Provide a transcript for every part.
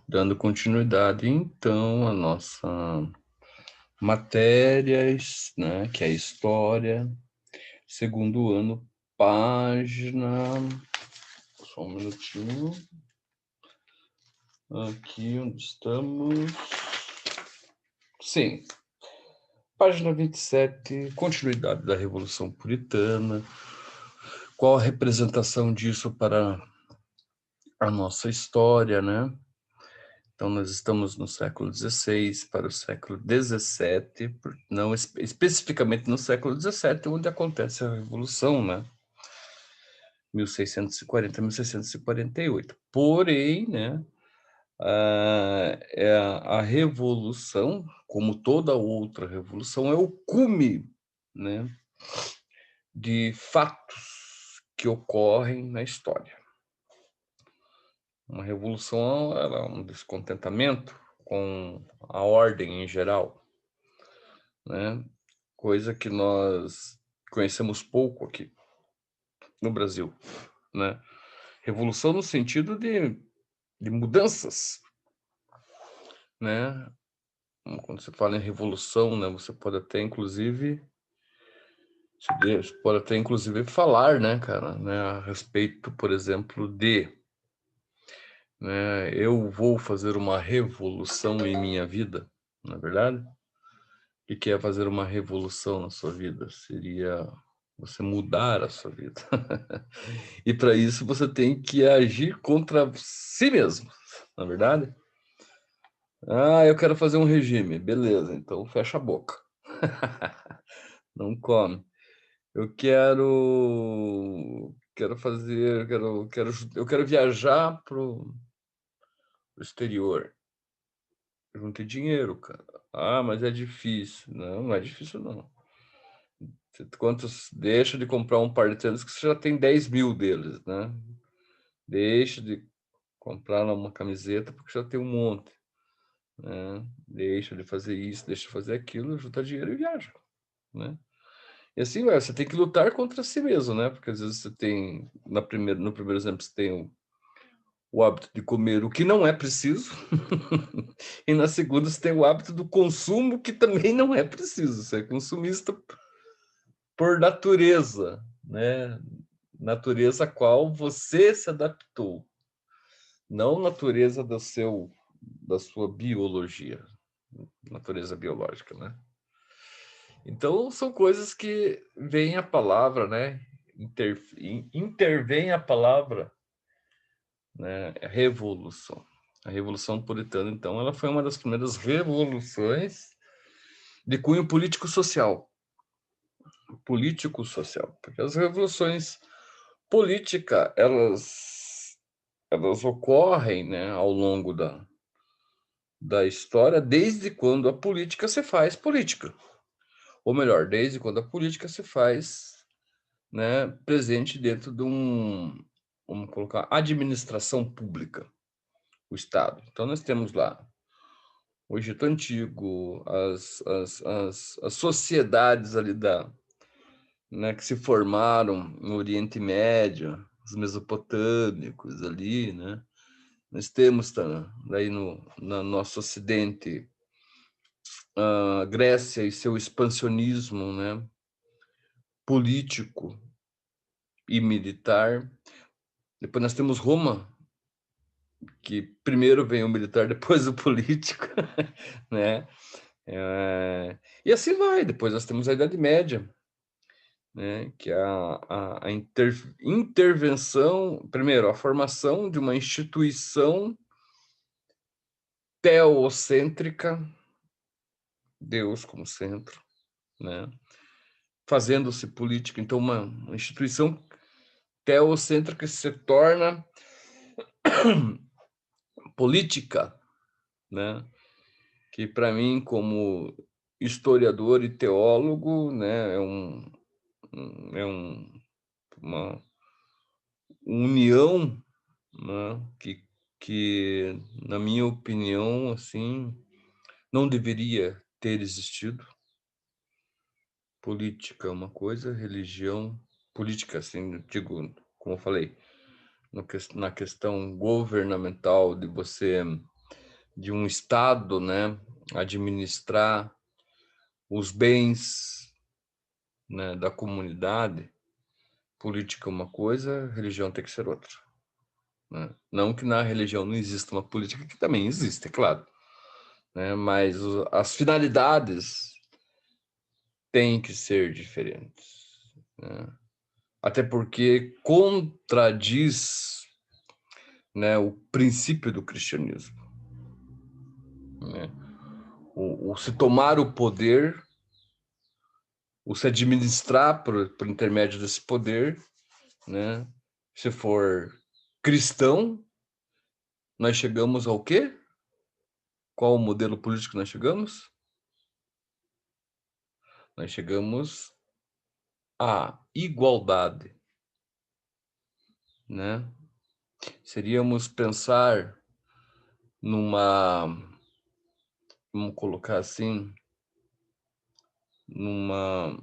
Dando continuidade, então, à nossa matérias, né, que é história, segundo ano, página... Só um minutinho. Aqui onde estamos. Sim. Página 27, continuidade da Revolução Puritana. Qual a representação disso para a nossa história, né? Então, nós estamos no século XVI para o século XVII, não especificamente no século XVII, onde acontece a Revolução, né? 1640, 1648. Porém, né, a revolução, como toda outra revolução, é o cume, né, de fatos que ocorrem na história. Uma revolução ela é um descontentamento com a ordem em geral, né, coisa que nós conhecemos pouco aqui no Brasil, né? Revolução no sentido de mudanças, né? Quando você fala em revolução, né, você pode até inclusive falar, né, cara, né, a respeito, por exemplo, né, eu vou fazer uma revolução em minha vida, não é verdade? O que é fazer uma revolução na sua vida? Seria você mudar a sua vida. E para isso você tem que agir contra si mesmo, não é verdade? Ah, eu quero fazer um regime. Beleza, então fecha a boca. Não come. Eu quero fazer, eu quero viajar pro exterior. Eu não tenho dinheiro, cara. Ah, mas é difícil. Não, não é difícil, não. Deixa de comprar um par de tênis que você já tem 10.000 deles, né? Deixa de comprar uma camiseta porque já tem um monte, né? Deixa de fazer isso, deixa de fazer aquilo, junta dinheiro e viaja, né? E assim, você tem que lutar contra si mesmo, né? Porque às vezes você tem, no primeiro exemplo, você tem o hábito de comer o que não é preciso, e na segunda você tem o hábito do consumo que também não é preciso. Você é consumista por natureza, né? Natureza a qual você se adaptou, não natureza da sua biologia, natureza biológica, né? Então, são coisas que vem a palavra, né? Intervém a palavra, né? Revolução. A Revolução Puritana, então, ela foi uma das primeiras revoluções de cunho político-social. Político-social. Porque as revoluções políticas, elas ocorrem, né, ao longo da história, desde quando a política se faz política. Ou melhor, desde quando a política se faz, né, presente dentro de vamos colocar, administração pública, o Estado. Então, nós temos lá o Egito Antigo, as sociedades ali né, que se formaram no Oriente Médio, os mesopotâmicos ali, né? Nós temos daí no nosso Ocidente a Grécia e seu expansionismo, né, político e militar. Depois nós temos Roma, que primeiro vem o militar, depois o político, né? E assim vai. Depois nós temos a Idade Média, né? Que é a intervenção, primeiro, a formação de uma instituição teocêntrica, Deus como centro, né? Fazendo-se política. Então, uma instituição teocêntrica se torna política, né? Que para mim, como historiador e teólogo, né, uma união, né, que, na minha opinião, assim, não deveria ter existido. Política é uma coisa, religião, política, assim, digo, como eu falei, na questão governamental de um Estado, né, administrar os bens, né, da comunidade. Política é uma coisa, religião tem que ser outra, né? Não que na religião não exista uma política, que também existe, é claro, né? Mas as finalidades têm que ser diferentes, né? Até porque contradiz, né, o princípio do cristianismo, né? O se tomar o poder, o se administrar por intermédio desse poder, né? Se for cristão, nós chegamos ao quê? Qual o modelo político nós chegamos? Nós chegamos à igualdade, né? Seríamos pensar numa, vamos colocar assim, numa,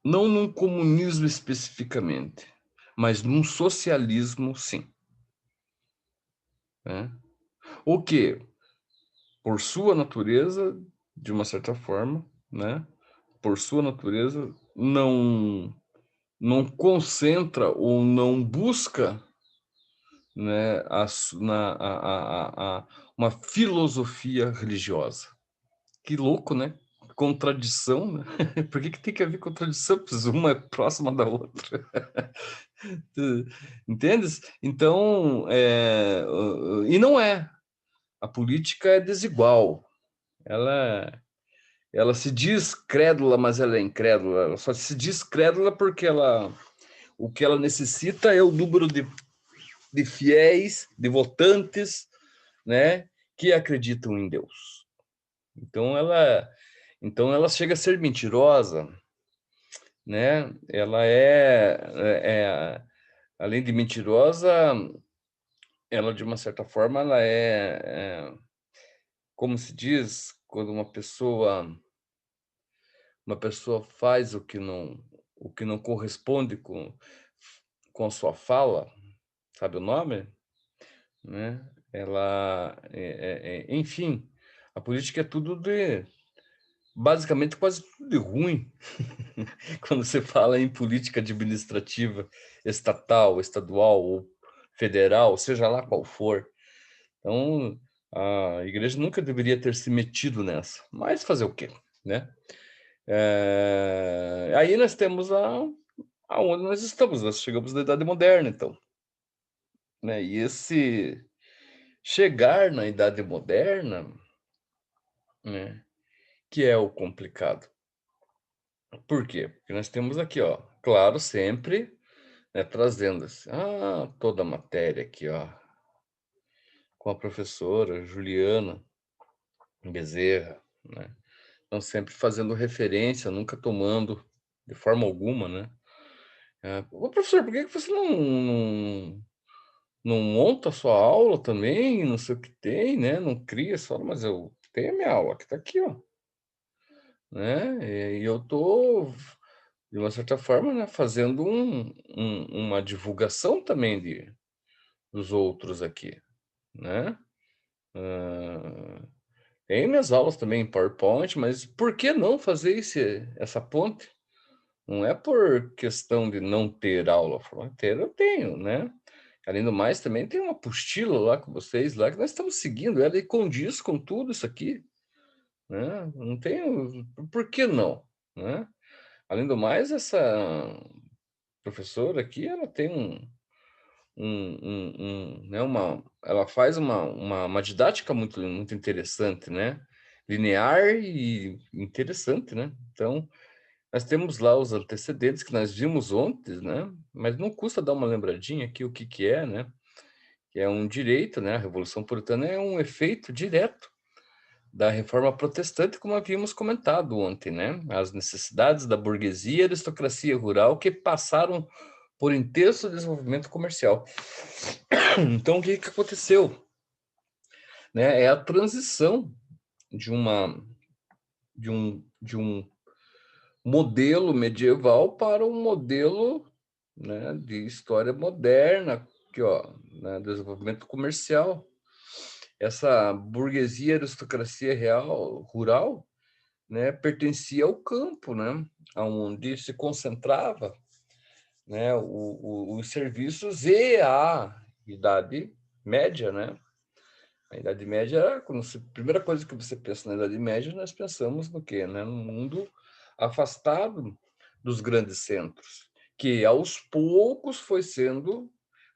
não num comunismo especificamente, mas num socialismo, sim, né? O que, por sua natureza, de uma certa forma, né? Por sua natureza, não concentra ou não busca, né, uma filosofia religiosa. Que louco, né? Contradição, né? Por que tem que haver contradição? Pois uma é próxima da outra. Entendes? Então, e não é. A política é desigual. Ela, ela se diz crédula, mas ela é incrédula. Ela só se diz crédula porque o que ela necessita é o número de fiéis, de votantes, né, que acreditam em Deus. Então ela chega a ser mentirosa, né? Ela além de mentirosa, ela de uma certa forma ela como se diz, quando uma pessoa faz o que não corresponde com a sua fala, sabe o nome? Né? Enfim, a política é tudo basicamente quase tudo de ruim. Quando você fala em política administrativa estatal, estadual ou federal, seja lá qual for. Então, a igreja nunca deveria ter se metido nessa. Mas fazer o quê, né? Aí nós temos aonde nós estamos. Nós chegamos na Idade Moderna, então, né? E esse chegar na Idade Moderna, né, que é o complicado. Por quê? Porque nós temos aqui, ó, claro, sempre, né, trazendo assim, toda a matéria aqui, ó, com a professora Juliana Bezerra, né? Então, sempre fazendo referência, nunca tomando de forma alguma, né? Ô, professor, por que que você não monta a sua aula também? Não sei o que tem, né? Não cria só, mas eu tenho a minha aula, que tá aqui, ó, né? E eu tô, de uma certa forma, né, fazendo uma divulgação também dos outros aqui, né? Ah, tem minhas aulas também em PowerPoint, mas por que não fazer essa ponte? Não é por questão de não ter aula, ter eu tenho, né? Além do mais, também tem uma apostila lá com vocês, lá que nós estamos seguindo ela e condiz com tudo isso aqui, né? Não tem, por que não, né? Além do mais, essa professora aqui, ela tem né, ela faz uma didática muito interessante, né? Linear e interessante, né? Então, nós temos lá os antecedentes que nós vimos ontem, né? Mas não custa dar uma lembradinha aqui o que que é, né? Que é um direito, né? A Revolução Puritana é um efeito direto da Reforma Protestante, como havíamos comentado ontem, né? As necessidades da burguesia e aristocracia rural que passaram por intenso desenvolvimento comercial. Então, o que que aconteceu? Né? É a transição de de um modelo medieval para um modelo, né, de história moderna, que ó, né, desenvolvimento comercial. Essa burguesia, aristocracia real, rural, né, pertencia ao campo, né, onde se concentrava, né, os serviços e a Idade Média, né? A Idade Média, a primeira coisa que você pensa na Idade Média, nós pensamos no quê? Né? Num mundo afastado dos grandes centros, que aos poucos foi sendo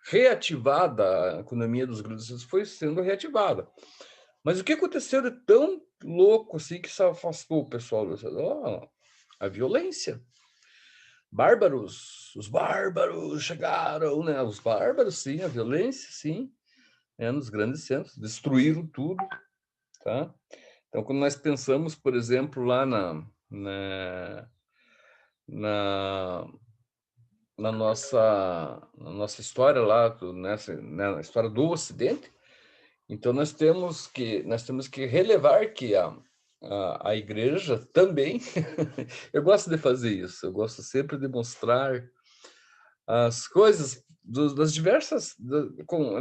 reativada, a economia dos grandes centros foi sendo reativada. Mas o que aconteceu de tão louco assim que se afastou o pessoal? Oh, a violência. Bárbaros, os bárbaros chegaram, né? Os bárbaros, sim, a violência, sim, né? Nos grandes centros, destruíram tudo, tá? Então, quando nós pensamos, por exemplo, lá na, na nossa história lá, na história do Ocidente, então nós temos que relevar que a igreja também, eu gosto de fazer isso, eu gosto sempre de mostrar as coisas das diversas,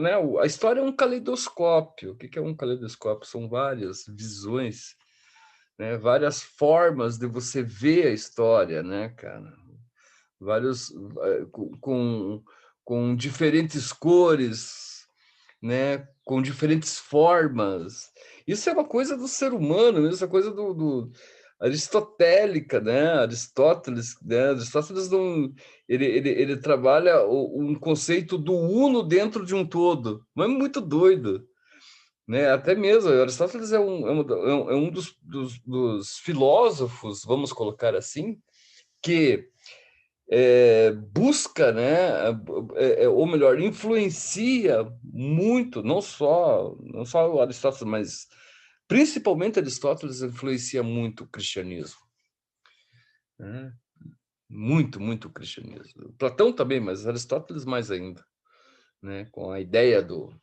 né? A história é um caleidoscópio. O que é um caleidoscópio? São várias visões, né? Várias formas de você ver a história, né, cara? Vários com diferentes cores, né? Com diferentes formas. Isso é uma coisa do ser humano, isso é coisa do aristotélica, né? Aristóteles, né? Aristóteles não, ele trabalha um conceito do uno dentro de um todo, mas é muito doido, né? Até mesmo Aristóteles é um dos filósofos, vamos colocar assim, que busca, né, ou melhor, influencia muito, não só o Aristóteles, mas principalmente Aristóteles influencia muito o cristianismo, né? Muito, muito o cristianismo. Platão também, mas Aristóteles mais ainda, né, com a ideia do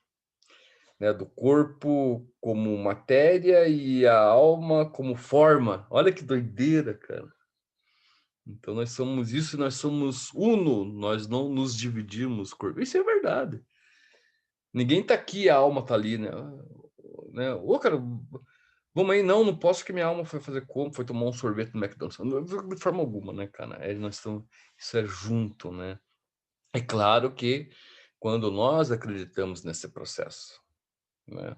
corpo como matéria e a alma como forma. Olha que doideira, cara. Então nós somos isso, nós somos uno, nós não nos dividimos corpo. Isso é verdade. Ninguém tá aqui, a alma tá ali, né? Ô, cara, vamos aí, não posso que minha alma foi fazer como? Foi tomar um sorvete no McDonald's. De forma alguma, né, cara? Nós estamos, isso é junto, né? É claro que quando nós acreditamos nesse processo, né?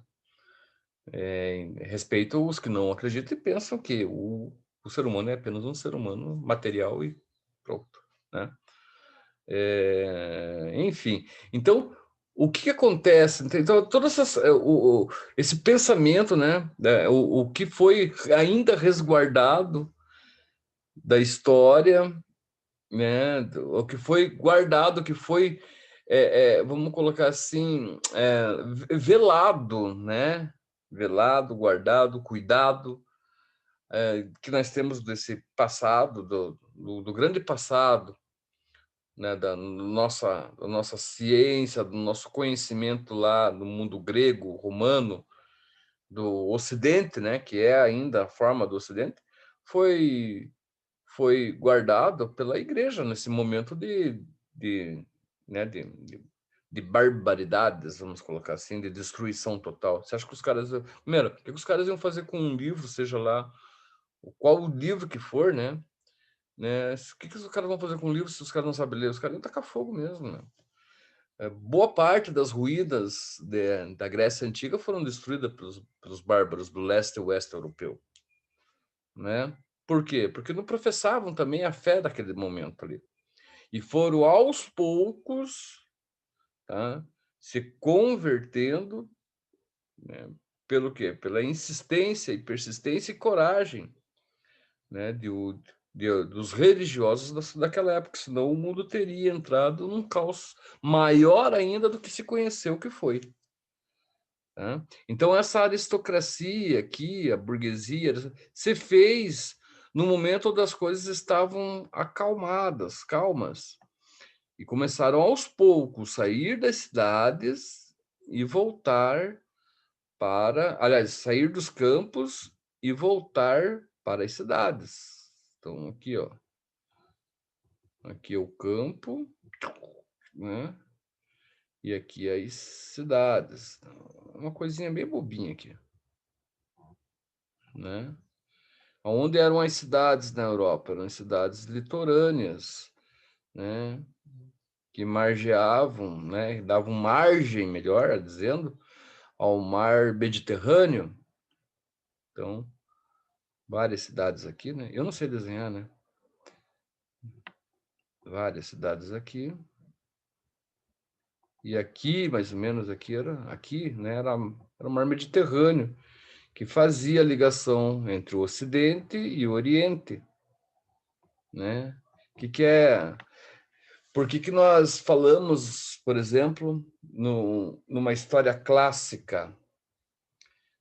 Respeito os que não acreditam e pensam que o ser humano é apenas um ser humano material e pronto, né? Enfim, então o que acontece? Então, esse pensamento, né? O que foi ainda resguardado da história, né? O que foi guardado, o que foi, vamos colocar assim, velado, né? Velado, guardado, cuidado, que nós temos desse passado, do grande passado, né, da nossa ciência, do nosso conhecimento lá no mundo grego, romano, do Ocidente, né, que é ainda a forma do Ocidente, foi guardado pela Igreja nesse momento de, né, de barbaridades, vamos colocar assim, de destruição total. Você acha que os caras... Primeiro, o que os caras iam fazer com um livro, seja lá qual o livro que for, né? O que os caras vão fazer com o livro se os caras não sabem ler? Os caras iam tacar fogo mesmo, né? Boa parte das ruínas da Grécia Antiga foram destruídas pelos bárbaros do leste e oeste europeu, né? Por quê? Porque não professavam também a fé daquele momento ali. E foram aos poucos, tá, se convertendo, né, pelo quê? Pela insistência e persistência e coragem, né, dos religiosos daquela época, senão o mundo teria entrado num caos maior ainda do que se conheceu que foi. Tá? Então, essa aristocracia aqui, a burguesia, se fez no momento onde as coisas estavam acalmadas, calmas, e começaram aos poucos sair das cidades e voltar aliás, sair dos campos e voltar para as cidades. Então, aqui, ó. Aqui é o campo, né? E aqui as cidades. Uma coisinha bem bobinha aqui, né? Onde eram as cidades na Europa? Eram as cidades litorâneas, né? Que margeavam, né? Davam margem, melhor dizendo, ao mar Mediterrâneo. Então, várias cidades aqui, né? Eu não sei desenhar, né? Várias cidades aqui. E aqui, mais ou menos, aqui, né? Era o mar Mediterrâneo, que fazia a ligação entre o Ocidente e o Oriente, né? Que é... Por que nós falamos, por exemplo, numa história clássica?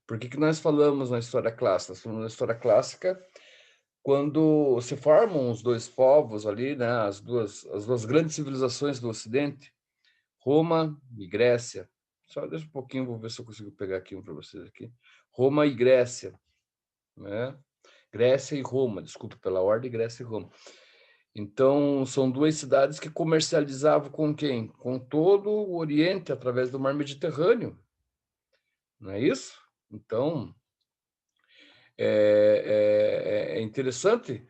Por que nós falamos na história clássica? Nós falamos na história clássica quando se formam os dois povos ali, né? As duas grandes civilizações do Ocidente, Roma e Grécia. Só deixa um pouquinho, vou ver se eu consigo pegar aqui um para vocês aqui. Roma e Grécia, né? Grécia e Roma, desculpa pela ordem, Grécia e Roma. Então, são duas cidades que comercializavam com quem? Com todo o Oriente, através do mar Mediterrâneo. Não é isso? Então, é interessante.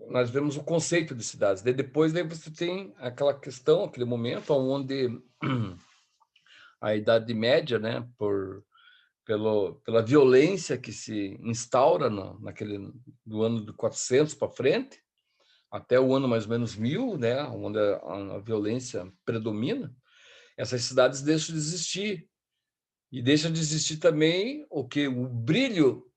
Nós vemos o conceito de cidades. Depois, daí você tem aquela questão, aquele momento onde a Idade Média, né, pela violência que se instaura do ano de 400 para frente, até o ano mais ou menos 1000, né, onde a violência predomina, essas cidades deixam de existir. E deixa de existir também o brilho,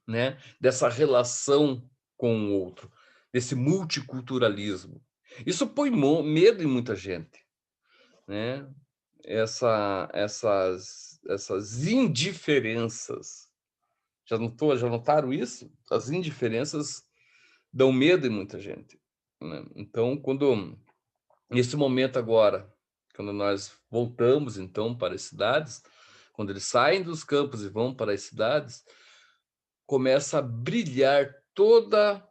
né, dessa relação com o outro, desse multiculturalismo. Isso põe medo em muita gente, né? Essas indiferenças. Já notaram isso? As indiferenças dão medo em muita gente, né? Então, nesse momento agora, quando nós voltamos então para as cidades, quando eles saem dos campos e vão para as cidades, começa a brilhar toda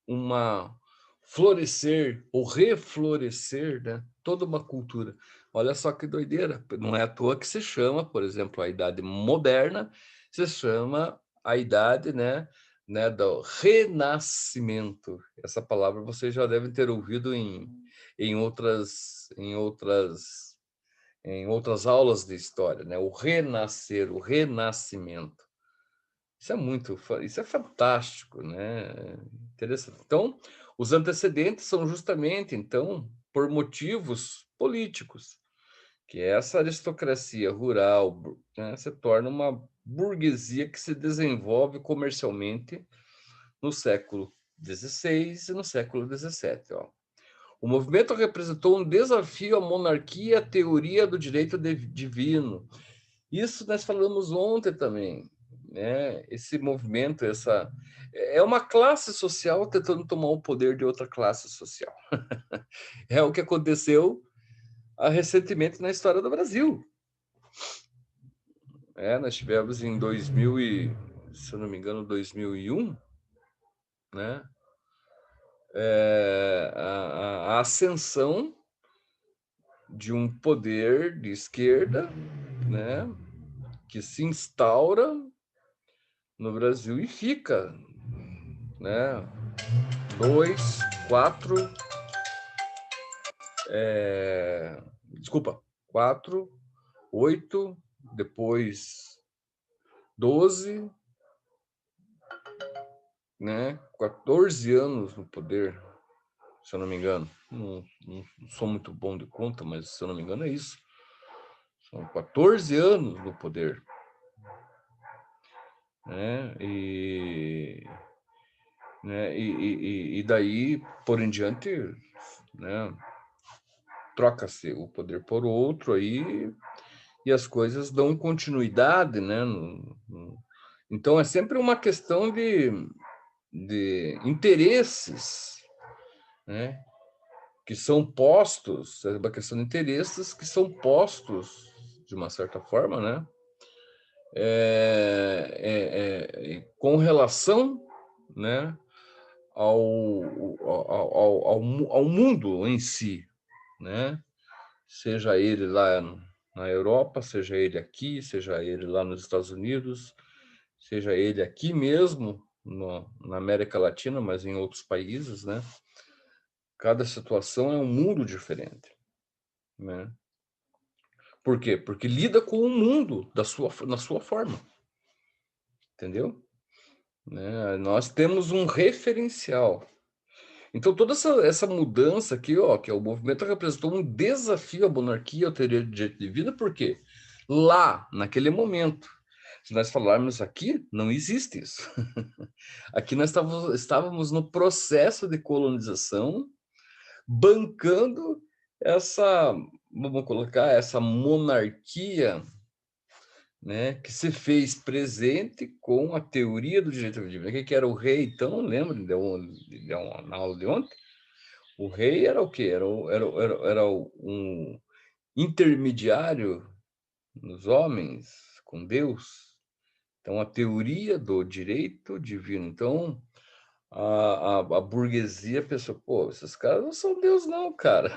uma florescer ou reflorescer, né? Toda uma cultura. Olha só que doideira, não é à toa que se chama, por exemplo, a idade moderna, se chama a idade, né, do renascimento. Essa palavra vocês já devem ter ouvido em outras aulas de história, né? O renascer, o renascimento. Isso é fantástico, né? Interessante. Então, os antecedentes são justamente, então, por motivos políticos, que essa aristocracia rural, né, se torna uma burguesia que se desenvolve comercialmente no século XVI e no século XVII. Ó. O movimento representou um desafio à monarquia e à teoria do direito divino. Isso nós falamos ontem também, né? Esse movimento, é uma classe social tentando tomar o poder de outra classe social. É o que aconteceu recentemente na história do Brasil. Nós tivemos em 2000 se eu não me engano, 2001, né? A ascensão de um poder de esquerda, né? Que se instaura no Brasil e fica, né? 2, 4, desculpa, 4, 8, depois 12, né? 14 anos no poder, se eu não me engano. Não sou muito bom de conta, mas se eu não me engano é isso. São 14 anos no poder, né? E daí por em diante, né? Troca-se o poder por outro aí e as coisas dão continuidade, né? Então é sempre uma questão de interesses, né? Que são postos, é uma questão de interesses que são postos de uma certa forma, né? Com relação, né, ao mundo em si, né? Seja ele lá na Europa, seja ele aqui, seja ele lá nos Estados Unidos, seja ele aqui mesmo na América Latina, mas em outros países, né? Cada situação é um mundo diferente, né? Por quê? Porque lida com o mundo na sua forma, entendeu? Né? Nós temos um referencial. Então, toda essa mudança aqui, ó, que é o movimento representou um desafio à monarquia, ao teoria de direito de vida, por quê? Lá, naquele momento, se nós falarmos aqui, não existe isso. Aqui nós estávamos no processo de colonização, bancando essa, vamos colocar, essa monarquia, né, que se fez presente com a teoria do direito de vida. O que era o rei, então? Lembra? Deu na aula de ontem? O rei era o quê? Era um intermediário nos homens com Deus. Então, a teoria do direito divino. Então, a burguesia pensou, pô, esses caras não são Deus não, cara.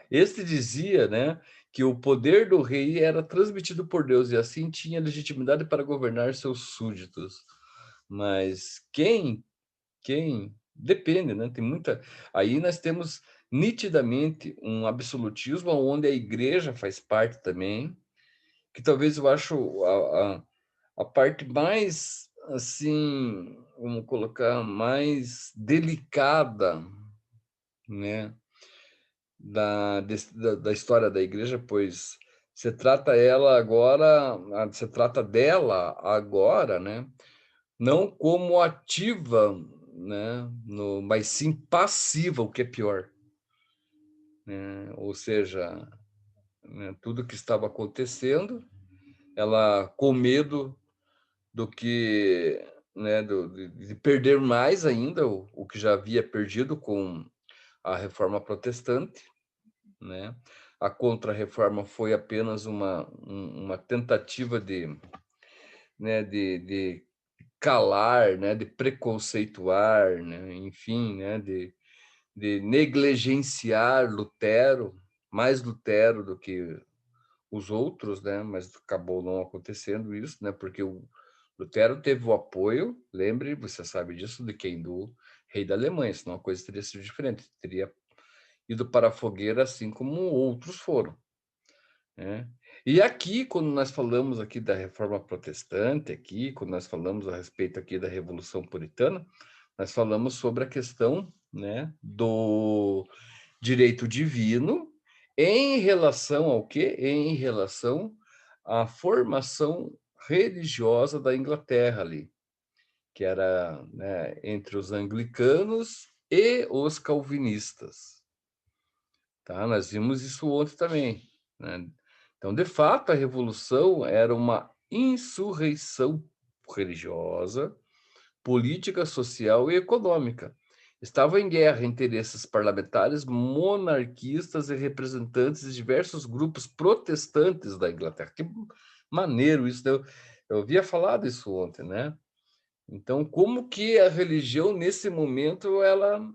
Este dizia, né, que o poder do rei era transmitido por Deus e assim tinha legitimidade para governar seus súditos. Mas quem depende, né? Tem muita. Aí nós temos nitidamente um absolutismo onde a igreja faz parte também, que talvez eu acho a parte mais, assim, vamos colocar, mais delicada, né, da história da igreja, pois você trata dela agora, né, não como ativa, né, mas sim passiva, o que é pior, né? Ou seja, né, tudo que estava acontecendo, ela com medo do que, né, de perder mais ainda o que já havia perdido com a reforma protestante, né? A contra-reforma foi apenas uma tentativa né, de calar, né, de preconceituar, né, enfim, né, de negligenciar Lutero, mais Lutero do que os outros, né, mas acabou não acontecendo isso, né, porque o Lutero teve o apoio, lembre, você sabe disso, de quem? Do rei da Alemanha, senão a coisa teria sido diferente, teria ido para a fogueira assim como outros foram, né? E aqui, quando nós falamos aqui da reforma protestante, aqui, quando nós falamos a respeito aqui da Revolução Puritana, nós falamos sobre a questão, né, do direito divino em relação ao quê? Em relação à formação religiosa da Inglaterra ali, que era, né, entre os anglicanos e os calvinistas. Tá? Nós vimos isso ontem também, né? Então, de fato, a Revolução era uma insurreição religiosa, política, social e econômica. Estava em guerra interesses parlamentares, monarquistas e representantes de diversos grupos protestantes da Inglaterra. Que maneiro isso, né? Eu havia falado isso ontem, né? Então, como que a religião, nesse momento, ela...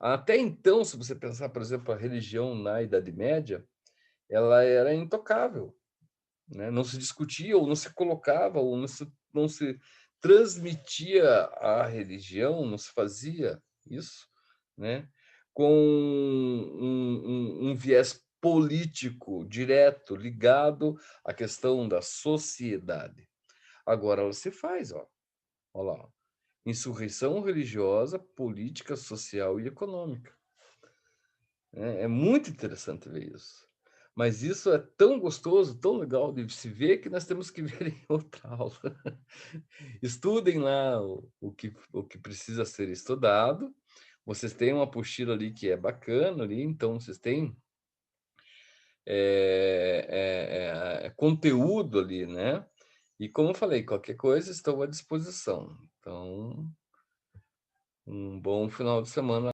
Até então, se você pensar, por exemplo, a religião na Idade Média, ela era intocável, né? Não se discutia, ou não se colocava, ou não se transmitia a religião, não se fazia isso, né, com um viés político direto ligado à questão da sociedade. Agora ela se faz, ó, olha lá, insurreição religiosa, política, social e econômica. É muito interessante ver isso. Mas isso é tão gostoso, tão legal de se ver, que nós temos que ver em outra aula. Estudem lá o que precisa ser estudado. Vocês têm uma apostila ali que é bacana ali, então vocês têm conteúdo ali, né? E como eu falei, qualquer coisa estou à disposição. Então, um bom final de semana.